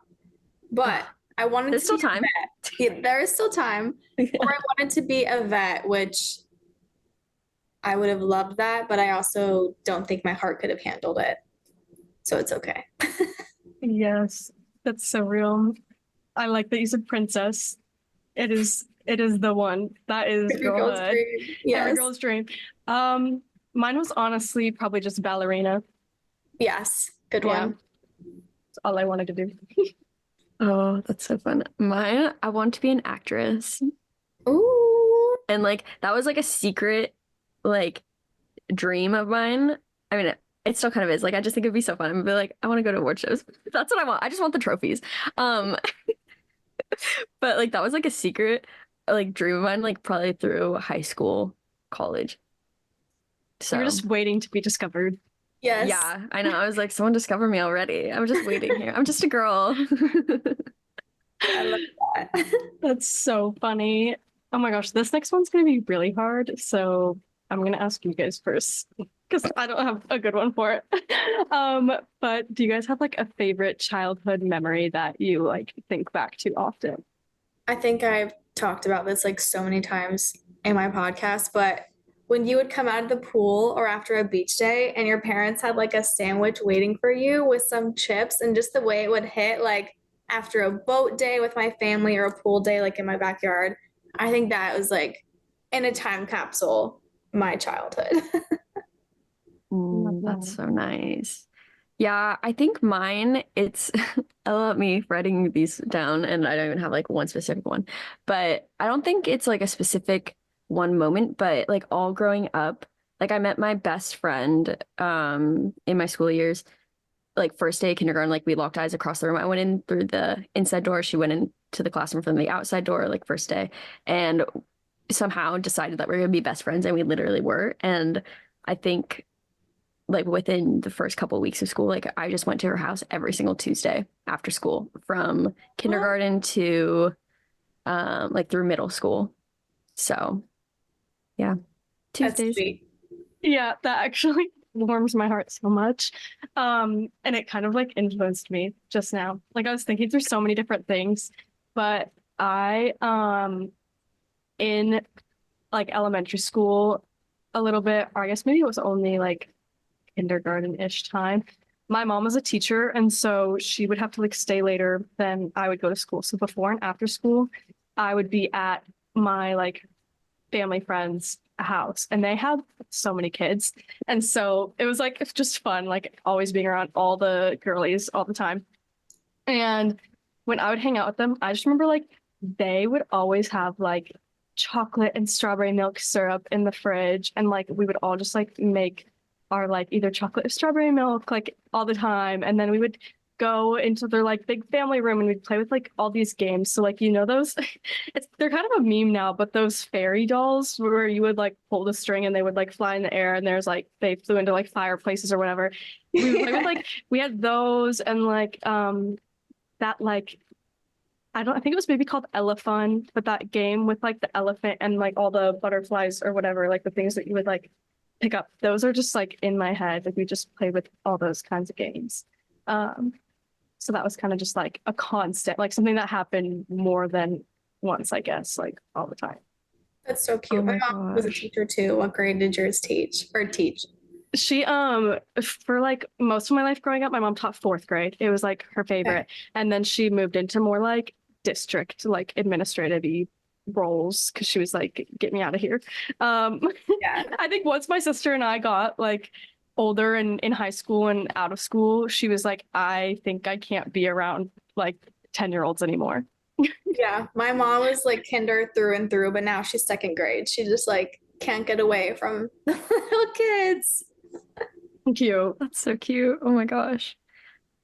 But I wanted There's to still be a time. vet. Yeah, there is still time. Or I wanted to be a vet, which I would have loved that, but I also don't think my heart could have handled it. So it's okay. yes, that's so real. I like that you said princess. It is the one. That is Every girl's girlhood. dream. Every Yes. girl's dream. Mine was honestly probably just ballerina. Yes. Good Yeah. one. That's all I wanted to do. Oh, that's so fun. Mine, I want to be an actress. Ooh. And like that was like a secret like dream of mine. I mean, it still kind of is. Like I just think it'd be so fun. I'd be like, I want to go to award shows. That's what I want. I just want the trophies. Um, but like that was like a secret like dream of mine, like probably through high school, college. You were So just waiting to be discovered. Yes. yeah, I know. I was like, someone discover me already. I'm just waiting here. I'm just a girl. I love that. That's so funny. Oh my gosh, this next one's gonna be really hard. So I'm gonna ask you guys first because I don't have a good one for it. But do you guys have like a favorite childhood memory that you like think back to often? I think I've talked about this like so many times in my podcast, but when you would come out of the pool or after a beach day and your parents had like a sandwich waiting for you with some chips and just the way it would hit like after a boat day with my family or a pool day like in my backyard, I think that was like in a time capsule, my childhood. That's so nice. Yeah, I think mine, it's I love me writing these down and I don't even have like one specific one. But I don't think it's like a specific one moment, but like all growing up, like I met my best friend in my school years, like first day of kindergarten, like we locked eyes across the room. I went in through the inside door, she went into the classroom from the outside door, like first day, and somehow decided that we are gonna be best friends, and we literally were. And I think like within the first couple of weeks of school, like I just went to her house every single Tuesday after school from kindergarten to like through middle school. So yeah, That's Tuesdays. sweet. Yeah, that actually warms my heart so much. And it kind of like influenced me just now. Like I was thinking through so many different things, but I in like elementary school a little bit, or I guess maybe it was only like kindergarten-ish time. My mom was a teacher, and so she would have to like stay later than I would go to school. So before and after school, I would be at my like family friends' house, and they had so many kids. And so it was like it's just fun, like always being around all the girlies all the time. And when I would hang out with them, I just remember like they would always have like chocolate and strawberry milk syrup in the fridge, and like we would all just like make our like either chocolate or strawberry milk like all the time, and then we would go into their like big family room and we'd play with like all these games. So like those they're kind of a meme now, but those fairy dolls where you would like pull the string and they would like fly in the air and there's like they flew into like fireplaces or whatever. We would play with like we had those and like that like I think it was maybe called Elephant, but that game with like the elephant and like all the butterflies or whatever, like the things that you would like pick up, those are just like in my head. Like we just play with all those kinds of games. So that was kind of just like a constant, like something that happened more than once, I guess, like all the time. That's so Oh cute. My my mom was a gosh. teacher too. What grade did yours teach or teach? She for like most of my life growing up, my mom taught fourth grade. It was like her Okay. favorite. And then she moved into more like district, like administrative roles because she was like, get me out of here. Um Yeah. I think once my sister and I got like older and in high school and out of school, she was like, I think I can't be around like 10-year-olds anymore. Yeah. My mom was like kinder through and through, but now she's second grade. She just like can't get away from the little kids. Cute. That's so cute. Oh my gosh.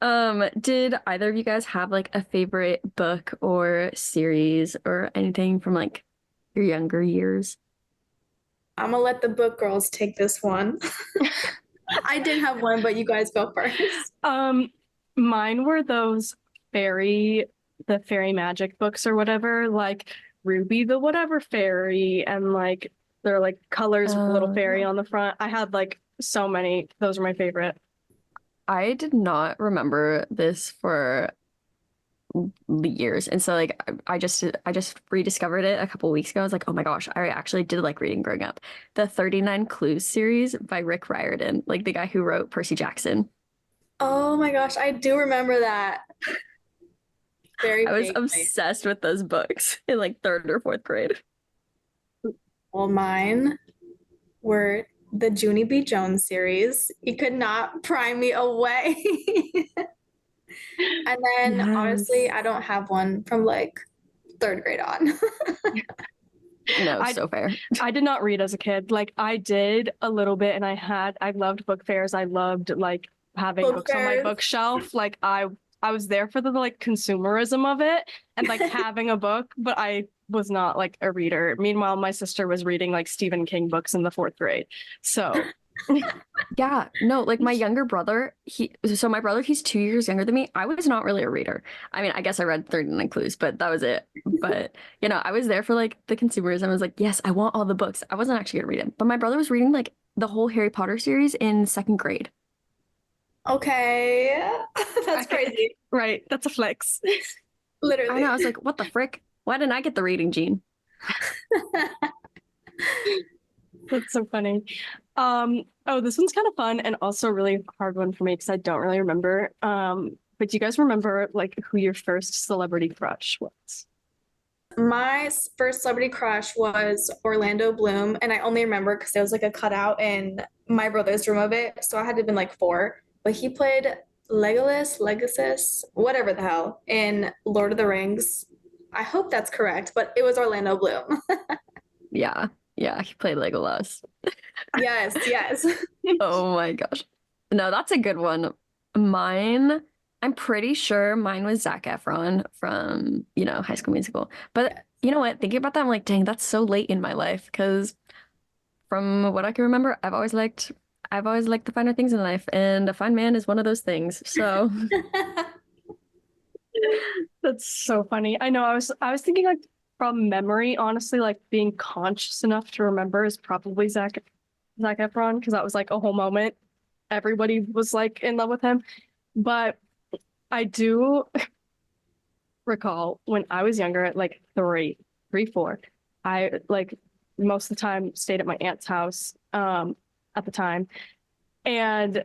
Did either of you guys have like a favorite book or series or anything from like your younger years? I'm gonna let the book girls take this one. I did have one, but you guys go first. Um, Mine were those fairy, the fairy magic books or whatever, like Ruby the whatever fairy, and like they're like colors with a little fairy Yeah. on the front. I had like so many. Those were my favorite. I did not remember this for years. And so like I just rediscovered it a couple weeks ago. I was like, oh my gosh, I actually did like reading growing up. The 39 Clues series by Rick Riordan, like the guy who wrote Percy Jackson. Oh my gosh, I do remember that very I was vaguely. obsessed with those books in like third or fourth grade. Well, mine were the Junie B. Jones series. You could not pry me away. And then honestly, Yes. I don't have one from like third grade on. No, I so fair. I did not read as a kid. Like I did a little bit, and I loved book fairs. I loved like having Book books on my fairs. bookshelf. Like I was there for the like consumerism of it and like having a book, but I was not like a reader. Meanwhile, my sister was reading like Stephen King books in the fourth grade. So Yeah, no, like my younger brother, my brother, he's 2 years younger than me. I was not really a reader. I mean, I guess I read 39 Clues, but that was it. But, I was there for like the consumerism. I was like, yes, I want all the books. I wasn't actually gonna read them. But my brother was reading like the whole Harry Potter series in second grade. Okay. That's okay, crazy. right, that's a flex. I know, Literally. I was like, what the frick? Why didn't I get the reading gene? That's so funny. Oh, this one's kind of fun and also a really hard one for me because I don't really remember. But do you guys remember like who your first celebrity crush was? My first celebrity crush was Orlando Bloom, and I only remember because there was like a cutout in my brother's room of it, so I had to have been like four. But he played Legolas, whatever the hell, in Lord of the Rings. I hope that's correct, but it was Orlando Bloom. Yeah, yeah, he played Legolas. Yes, yes. Oh my gosh. No, that's a good one. Mine, I'm pretty sure mine was Zac Efron from, High School Musical. But you know what? Thinking about that, I'm like, dang, that's so late in my life because from what I can remember, I've always liked the finer things in life, and a fine man is one of those things. So, That's so funny. I know I was thinking like from memory, honestly, like being conscious enough to remember is probably Zac Efron because that was like a whole moment. Everybody was like in love with him. But I do recall when I was younger, at like three, four, I like most of the time stayed at my aunt's house at the time. And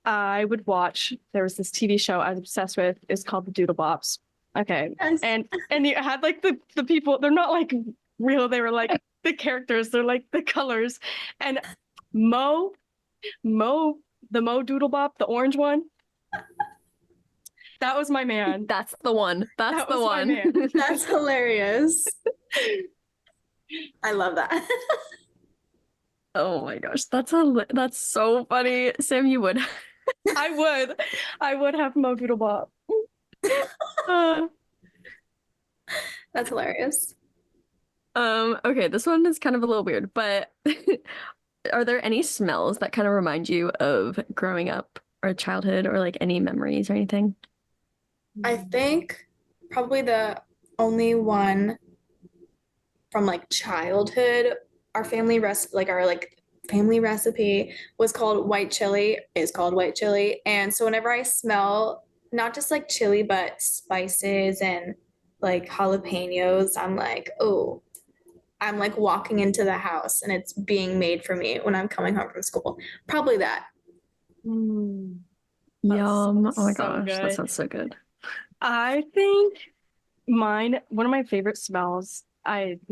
I would watch, there was this TV show I was obsessed with, it's called The Doodle Bops. Okay. Yes. And you had like the people, they're not like real, they were like the characters, they're like the colors. And Mo, Mo, the Mo Doodle Bop, the orange one, that was my man. that's the one. That's That the was my man. one. That's hilarious. I love that. Oh my gosh, that's so funny. Sam, you would. I would have Mo Doodle Bop. Uh, That's hilarious. Okay, this one is kind of a little weird, but are there any smells that kind of remind you of growing up or childhood or like any memories or anything? I think probably the only one from like childhood. Our family recipe, like our like family recipe was called white chili, is called white chili. And so whenever I smell not just like chili, but spices and like jalapenos, I'm like, oh, I'm like walking into the house and it's being made for me when I'm coming home from school. Probably that. Mm, Yum. Oh my so gosh, that good. sounds so good. I think one of my favorite smells,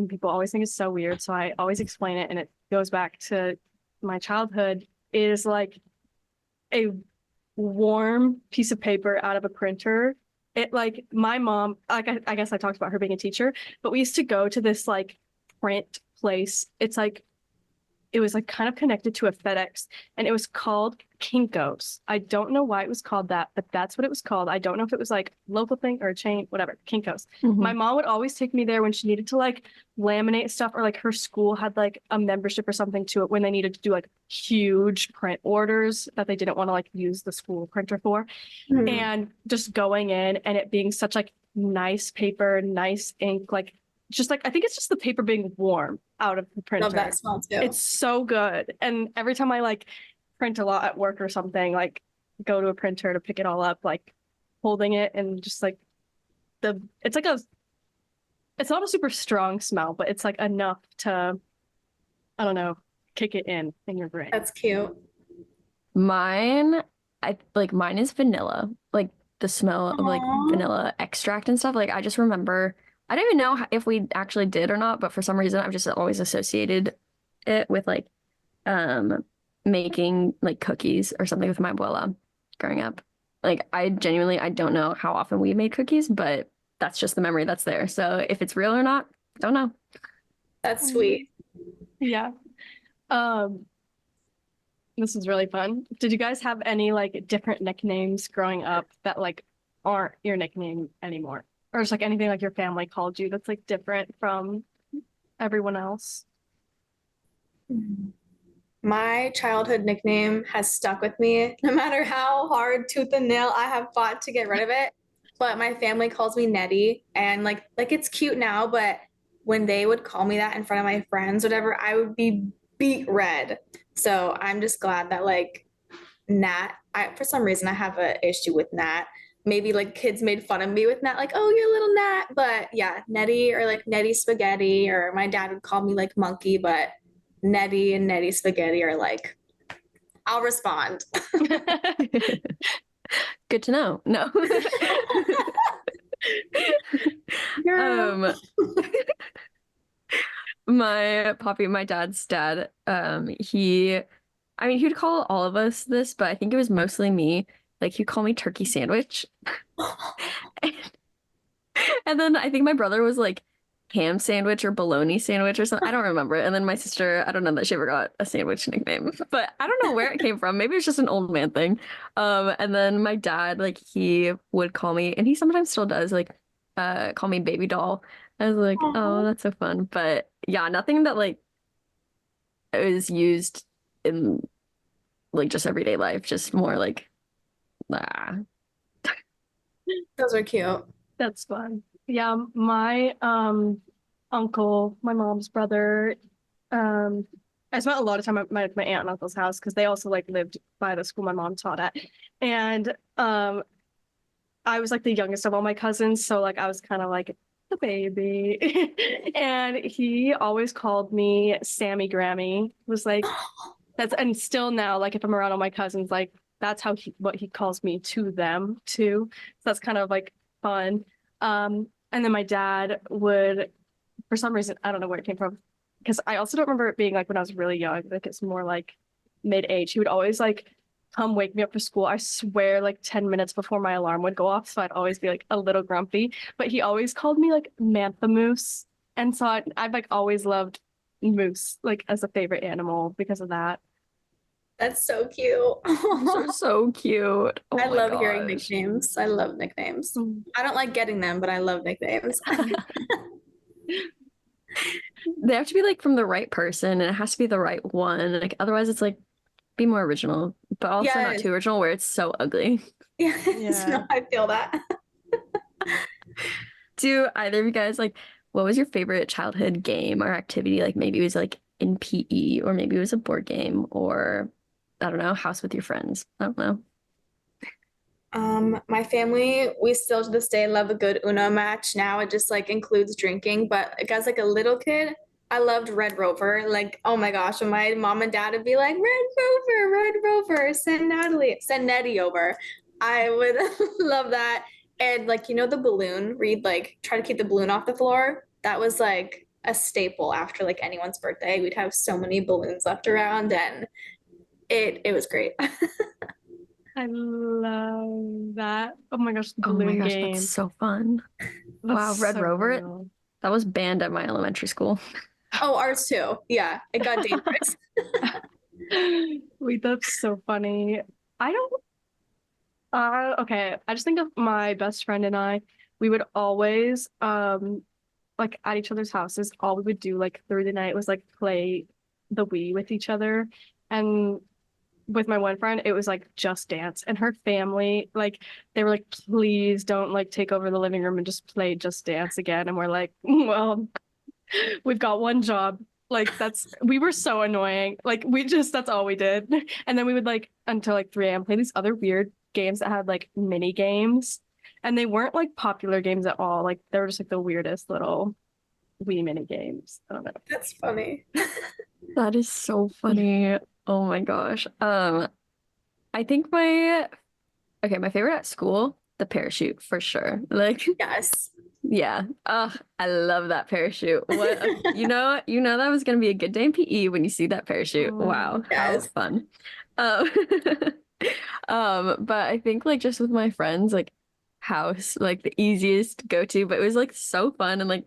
people always think it's so weird, so I always explain it, and it goes back to my childhood, is like a warm piece of paper out of a printer. It like my mom, like I guess I talked about her being a teacher, but we used to go to this like print place. It's like it was like kind of connected to a FedEx, and it was called Kinko's. I don't know why it was called that, but that's what it was called. I don't know if it was like local thing or a chain, whatever. Kinko's. My mom would always take me there when she needed to like laminate stuff, or like her school had like a membership or something to it when they needed to do like huge print orders that they didn't want to like use the school printer for. Mhm. And just going in and it being such like nice paper, nice ink, like just like I think it's just the paper being warm out of the printer. Love that smell too. It's so good. And every time I like print a lot at work or something, like go to a printer to pick it all up, like holding it and just like it's like it's not a super strong smell, but it's like enough to, I don't know, kick it in your brain. That's cute. Mine, mine is vanilla. Like the smell of like Aww. vanilla extract and stuff. Like I just remember, I don't even know if we actually did or not, but for some reason I've just always associated it with like making like cookies or something with my abuela growing up. Like I genuinely I don't know how often we made cookies, but that's just the memory that's there. So if it's real or not, don't know. That's sweet. Yeah. This is really fun. Did you guys have any like different nicknames growing up that like aren't your nickname anymore? Or just like anything like your family called you that's like different from everyone else? My childhood nickname has stuck with me no matter how hard tooth and nail I have fought to get rid of it. But my family calls me Nettie, and like it's cute now, but when they would call me that in front of my friends, whatever, I would be beat red. So I'm just glad that like Nat, I for some reason I have an issue with Nat. Maybe like kids made fun of me with Nat, like, oh, you're little Nat. But yeah, Nettie or like Nettie Spaghetti, or my dad would call me like Monkey, but Nettie and Nettie Spaghetti are like, I'll respond. Good to know. No. Girl. My poppy, my dad's dad, he would call all of us this, but I think it was mostly me. Like he'd call me turkey sandwich. And then I think my brother was like ham sandwich or bologna sandwich or something. I don't remember. And then my sister, I don't know that she ever got a sandwich nickname, but I don't know where it came from. Maybe it's just an old man thing. And then my dad, like he would call me, and he sometimes still does, like call me baby doll. I was like, oh, Aw. that's so fun. But yeah, nothing that like is used in like just everyday life, just more like ah. Those are cute. That's fun. Yeah, my uncle, my mom's brother, I spent a lot of time at my aunt and uncle's house because they also like lived by the school my mom taught at. And I was like the youngest of all my cousins, so like I was kind of like the baby. And he always called me Sammy Grammy. Was like that's and still now, like if I'm around all my cousins, like that's what he calls me to them too. So that's kind of like fun. And then my dad would, for some reason, I don't know where it came from, because I also don't remember it being like when I was really young, like it's more like mid-age. He would always like come wake me up for school. I swear like 10 minutes before my alarm would go off. So I'd always be like a little grumpy, but he always called me like Mantha Moose. And so I've like always loved moose like as a favorite animal because of that. That's so cute. Those are so cute. Oh I my love hearing gosh. nicknames. I love nicknames. Mm. I don't like getting them, but I love nicknames. They have to be like from the right person, and it has to be the right one. Like otherwise it's like be more original, but also not Yes. too original where it's so ugly. Yes. Yeah. No, I feel that. Do either of you guys like what was your favorite childhood game or activity? Like maybe it was like in PE or maybe it was a board game or I don't know, house with your friends. I don't know. My family, we still to this day love a good Uno match. Now it just like includes drinking, but like, as like a little kid, I loved Red Rover. Like, oh my gosh, when my mom and dad would be like, Red Rover, send Nettie over. I would love that. And like, the balloon where you'd like try to keep the balloon off the floor. That was like a staple after like anyone's birthday. We'd have so many balloons left around and it was great. I love that. Oh my gosh, the Oh my balloon gosh, that's game. so fun. That's Wow, Red so Rover, real. that was banned at my elementary school. Oh, ours too. Yeah, it got dangerous. Wait, that's so funny. I don't okay. I just think of my best friend and I, we would always like at each other's houses, all we would do like through the night was like play the Wii with each other. And with my one friend, it was like Just Dance. And her family, like they were like, please don't like take over the living room and just play Just Dance again. And we're like, well, we've got one job. Like we were so annoying. Like that's all we did. And then we would like until like 3 a.m. play these other weird games that had like mini games. And they weren't like popular games at all. Like they were just like the weirdest little Wii mini games. I don't know. That's funny. That is so funny. Oh my gosh. I think my favorite at school, the parachute for sure. Like, Yes. yeah. I love that parachute. What that was gonna be a good day in PE when you see that parachute. Wow, how Yes. fun. Um, but I think like just with my friends, like house, like the easiest go to, but it was like so fun and like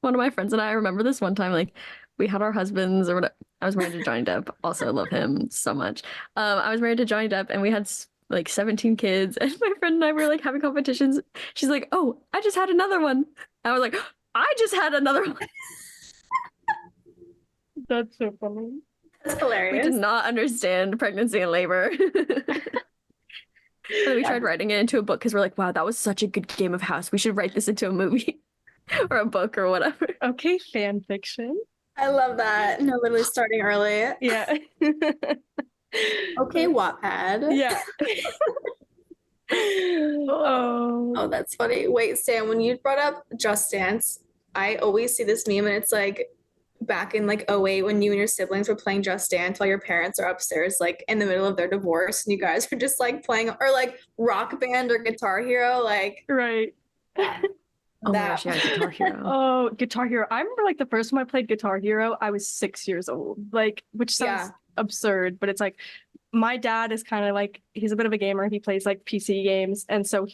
one of my friends and I remember this one time, like we had our husbands or whatever. I was married to Johnny Depp. Also love him so much. I was married to Johnny Depp and we had like 17 kids and my friend and I were like having competitions. She's like, "Oh, I just had another one." I was like, "I just had another one." That's so funny. That's We did hilarious. not understand pregnancy and labor. And then we tried writing it into a book because we're like, wow, that was such a good game of house. We should write this into a movie or a book or whatever. Okay, fan fiction. I love that. No, literally starting early. Yeah. Okay, Wattpad. Yeah. Oh. Oh, that's funny. Wait, Sam, when you brought up Just Dance, I always see this meme and it's like back in like '08 when you and your siblings were playing Just Dance while your parents are upstairs like in the middle of their divorce and you guys are just like playing or like Rock Band or Guitar Hero like Right. Oh my that. gosh, yeah, Guitar Hero. Oh, Guitar Hero. I remember like the first time I played Guitar Hero, I was 6 years old. Like, which sounds absurd, but it's like my dad is kind of like he's a bit of a gamer. He plays like PC games, and so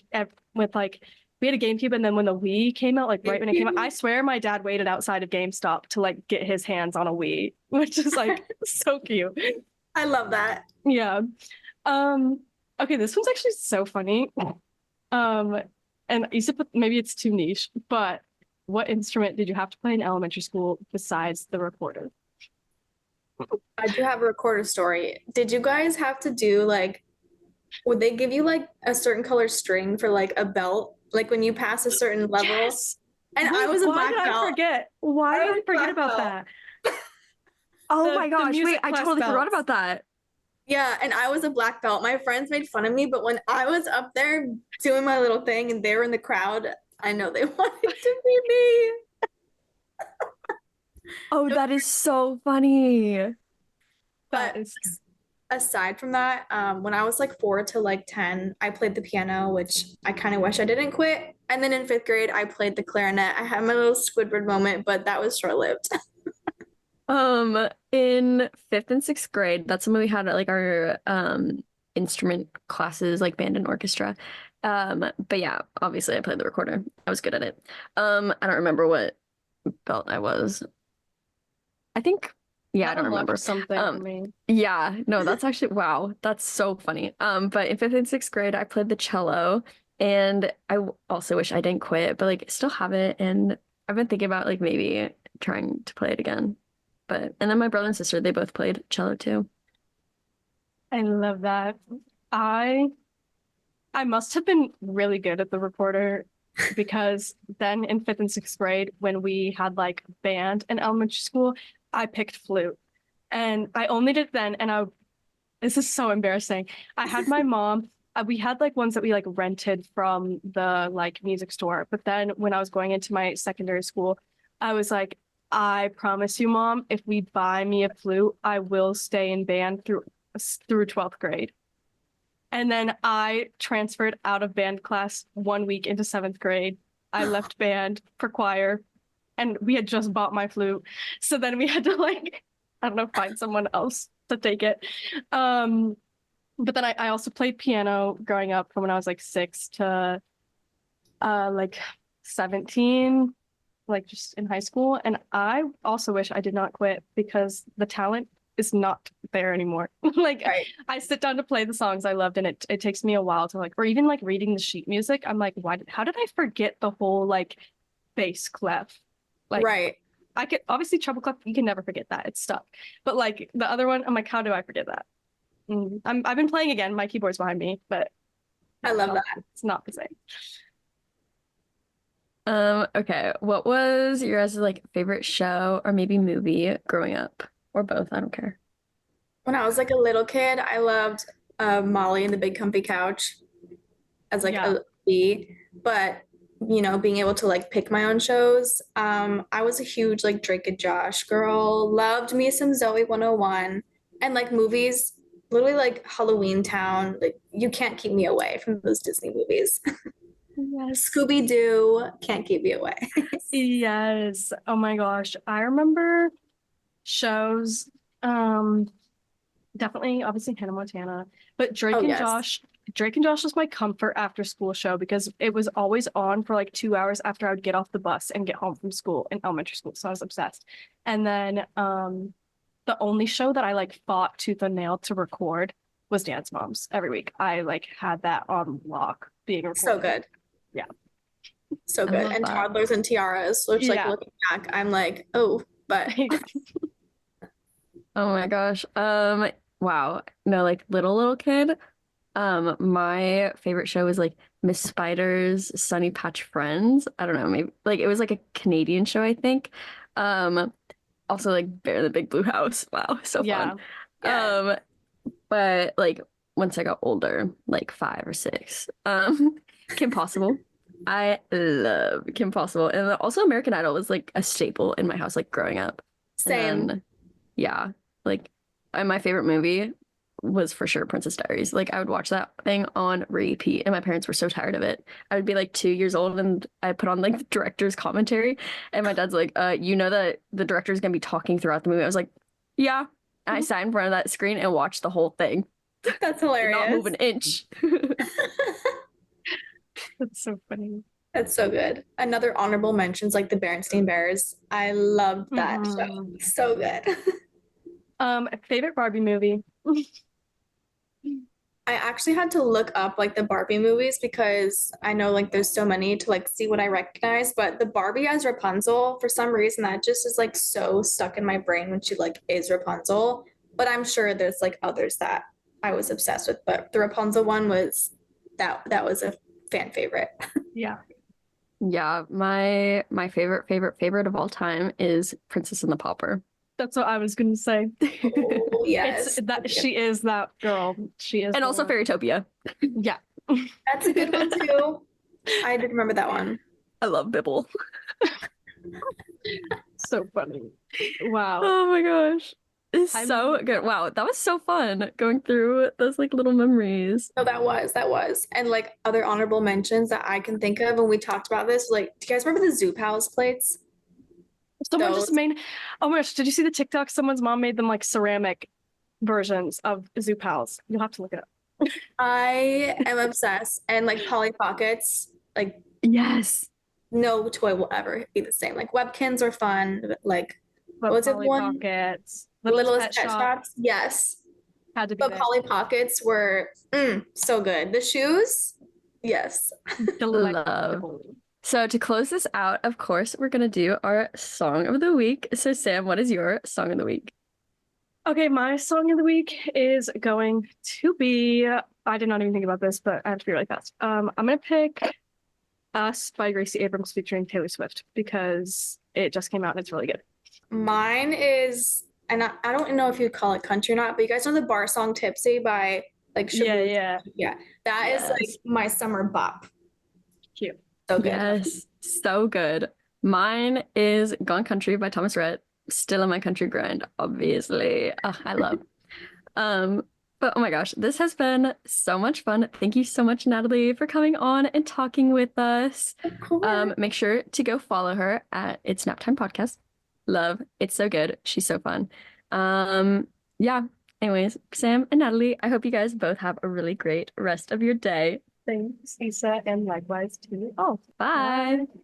with like we had a GameCube, and then when the Wii came out, like right when it came out, I swear my dad waited outside of GameStop to like get his hands on a Wii, which is like so cute. I love that. Yeah. Okay, this one's actually so funny. And you said maybe it's too niche, but what instrument did you have to play in elementary school besides the recorder? I do have a recorder story. Did you guys have to do like, would they give you like a certain color string for like a belt? Like when you pass a certain level? Yes. And Wait, I was a why black did I belt. forget? Why did I forget about that? Oh The- my the gosh, music wait, I class totally forgot belts. about that. Yeah, and I was a black belt. My friends made fun of me, but when I was up there doing my little thing and they were in the crowd, I know they wanted to be me. Oh, that is so funny. That But is aside from that, when I was like 4 to like 10, I played the piano, which I kind of wish I didn't quit. And then in 5th grade, I played the clarinet. I had my little Squidward moment, but that was short-lived. In fifth and sixth grade, that's when we had like our instrument classes, like band and orchestra. But yeah, obviously I played the recorder. I was good at it. I don't remember what belt I was. I think, yeah, I don't remember. something for me. Yeah, no, that's actually wow, that's so funny. But in fifth and sixth grade, I played the cello, and also wish I didn't quit, but like still have it, and I've been thinking about like maybe trying to play it again. And then my brother and sister, they both played cello too. I love that. I must have been really good at the recorder because then in 5th and 6th grade, when we had like band in elementary school, I picked flute. And I only did it then, and this is so embarrassing. I had my mom, we had like ones that we like rented from the like music store. But then when I was going into my secondary school, I was like, I promise you, Mom, if we buy me a flute, I will stay in band through 12th grade. And then I transferred out of band class 1 week into 7th grade. I left band for choir, and we had just bought my flute. So then we had to like, I don't know, find someone else to take it. But then I also played piano growing up from when I was like 6 to like 17, like just in high school. And I also wish I did not quit because the talent is not there anymore. Like Right. I sit down to play the songs I loved, and it takes me a while to like, or even like reading the sheet music. I'm like, how did I forget the whole like bass clef? Like Right. I could obviously treble clef, you can never forget that. It's stuck. But like the other one, I'm like, how do I forget that? I've been playing again. My keyboard's behind me, but I love that. it's not the same. Okay. What was your guys' like favorite show or maybe movie growing up? Or both, I don't care. When I was like a little kid, I loved Molly and the Big Comfy Couch as like Yeah. a B, but being able to like pick my own shows. I was a huge like Drake and Josh girl. Loved me some Zoe 101 and like movies, literally like Halloween Town. Like you can't keep me away from those Disney movies. Yes. Scooby Doo can't keep me away. Yes. Oh my gosh. I remember shows. Definitely, obviously Hannah Montana, but Oh yes. Drake and Josh was my comfort after school show because it was always on for like 2 hours after I would get off the bus and get home from school in elementary school. So I was obsessed. And then the only show that I like fought tooth and nail to record was Dance Moms every week. I like had that on lock being recorded. So good. Yeah. So I good. love And that. Toddlers and Tiaras, which like Yeah. looking back, I'm like, oh, but Oh my gosh. Wow. No, like little kid. My favorite show was like Miss Spider's Sunny Patch Friends. I don't know, maybe like it was like a Canadian show, I think. Um, Also like Bear in the Big Blue House. Wow, so Yeah. fun. yeah. But like once I got older, like 5 or 6, Kim Possible. I love Kim Possible. And also American Idol was like a staple in my house, like growing up. And Same. then yeah, like and my favorite movie was for sure Princess Diaries. Like I would watch that thing on repeat, and my parents were so tired of it. I would be like 2 years old, and I put on like the director's commentary, and my dad's like, you know that the director's gonna be talking throughout the movie." I was like, "Yeah." And I sat in front of that screen and watched the whole thing. That's Did not move hilarious. an inch. That's so funny. That's so good. Another honorable mentions like the Berenstain Bears. I loved that show. Mhm. So good. Favorite Barbie movie. I actually had to look up like the Barbie movies because I know like there's so many to like see what I recognize, but the Barbie as Rapunzel, for some reason that just is like so stuck in my brain when she like is Rapunzel. But I'm sure there's like others that I was obsessed with, but the Rapunzel one was that was a fan favorite. Yeah. Yeah, my favorite of all time is Princess and the Pauper. That's what I was gonna say. Oh, It's yes. that she is that girl. She is And the also one. Fairytopia. Yeah. That's a good one too. I did remember that one. I love Bibble. So funny. Wow. Oh my gosh. It's I'm- so good. Wow, that was so fun going through those like little memories. Oh, that was. And like other honorable mentions that I can think of when we talked about this, like, do you guys remember the Zoo Pals plates? Someone just Those. made, oh my gosh, did you see the TikTok? Someone's mom made them like ceramic versions of Zoo Pals. You'll have to look it up. I am obsessed. And like Polly Pockets, like Yes. no toy will ever be the same. Like Webkins are fun, but like But what's it Polly one? Pockets, Littlest Pet Shops. Yes. had to be But there. Polly Pockets were so good. The shoes, yes. Delectable. So to close this out, of course, we're gonna do our song of the week. So Sam, what is your song of the week? Okay, my song of the week is going to be, I did not even think about this, but I have to be really fast. I'm gonna pick Us by Gracie Abrams featuring Taylor Swift because it just came out and it's really good. Mine is, and I don't know if you'd call it country or not, but you guys know the bar song Tipsy by like Yeah, Shaboom? yeah. Yeah, that is like Yes. my summer bop. Cute. So good. Yes, so good. Mine is Gone Country by Thomas Rhett. Still in my country grind, obviously. I love. Um, but oh my gosh, this has been so much fun. Thank you so much, Natalie, for coming on and talking with us. Of course. Make sure to go follow her at It's Nap Time Podcast. Love, it's so good. She's so fun. Yeah. Anyways, Sam and Natalie, I hope you guys both have a really great rest of your day. Thanks, Isa, and likewise to you all. Bye. Bye.